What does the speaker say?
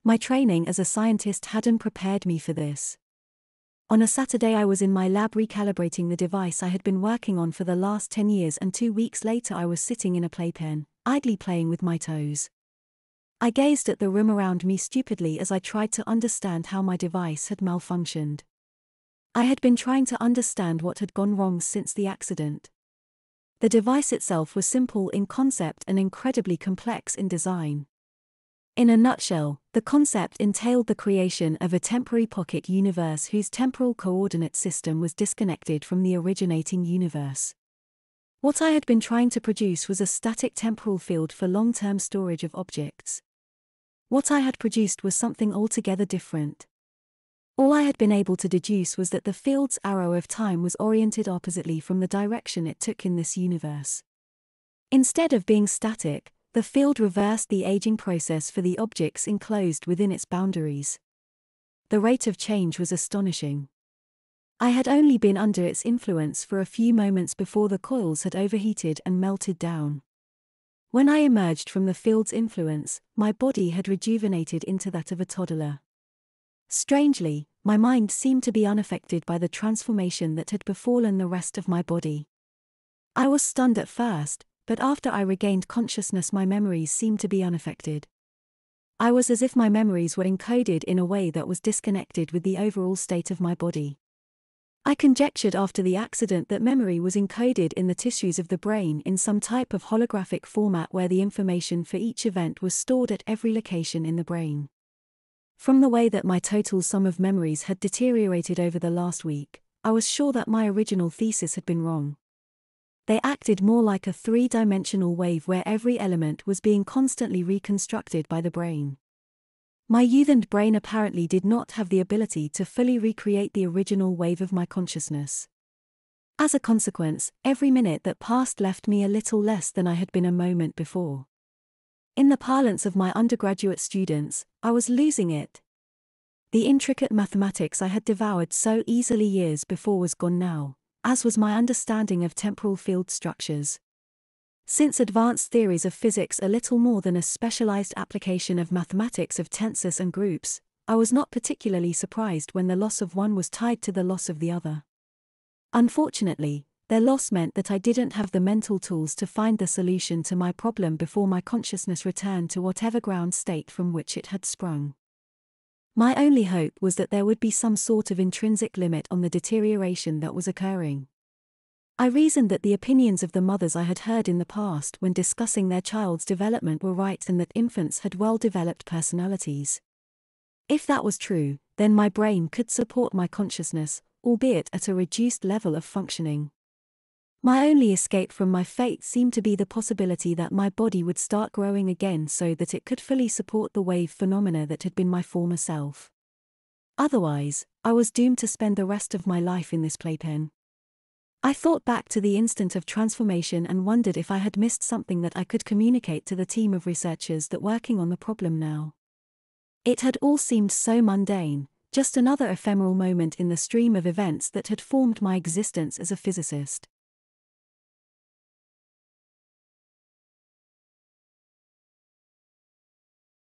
My training as a scientist hadn't prepared me for this. On a Saturday, I was in my lab recalibrating the device I had been working on for the last 10 years, and 2 weeks later I was sitting in a playpen, idly playing with my toes. I gazed at the room around me stupidly as I tried to understand how my device had malfunctioned. I had been trying to understand what had gone wrong since the accident. The device itself was simple in concept and incredibly complex in design. In a nutshell, the concept entailed the creation of a temporary pocket universe whose temporal coordinate system was disconnected from the originating universe. What I had been trying to produce was a static temporal field for long-term storage of objects. What I had produced was something altogether different. All I had been able to deduce was that the field's arrow of time was oriented oppositely from the direction it took in this universe. Instead of being static, the field reversed the aging process for the objects enclosed within its boundaries. The rate of change was astonishing. I had only been under its influence for a few moments before the coils had overheated and melted down. When I emerged from the field's influence, my body had rejuvenated into that of a toddler. Strangely, my mind seemed to be unaffected by the transformation that had befallen the rest of my body. I was stunned at first, but after I regained consciousness, my memories seemed to be unaffected. I was as if my memories were encoded in a way that was disconnected with the overall state of my body. I conjectured after the accident that memory was encoded in the tissues of the brain in some type of holographic format where the information for each event was stored at every location in the brain. From the way that my total sum of memories had deteriorated over the last week, I was sure that my original thesis had been wrong. They acted more like a three-dimensional wave where every element was being constantly reconstructed by the brain. My youthened brain apparently did not have the ability to fully recreate the original wave of my consciousness. As a consequence, every minute that passed left me a little less than I had been a moment before. In the parlance of my undergraduate students, I was losing it. The intricate mathematics I had devoured so easily years before was gone now, as was my understanding of temporal field structures. Since advanced theories of physics are little more than a specialized application of mathematics of tensors and groups, I was not particularly surprised when the loss of one was tied to the loss of the other. Unfortunately, their loss meant that I didn't have the mental tools to find the solution to my problem before my consciousness returned to whatever ground state from which it had sprung. My only hope was that there would be some sort of intrinsic limit on the deterioration that was occurring. I reasoned that the opinions of the mothers I had heard in the past when discussing their child's development were right and that infants had well-developed personalities. If that was true, then my brain could support my consciousness, albeit at a reduced level of functioning. My only escape from my fate seemed to be the possibility that my body would start growing again so that it could fully support the wave phenomena that had been my former self. Otherwise, I was doomed to spend the rest of my life in this playpen. I thought back to the instant of transformation and wondered if I had missed something that I could communicate to the team of researchers that working on the problem now. It had all seemed so mundane, just another ephemeral moment in the stream of events that had formed my existence as a physicist.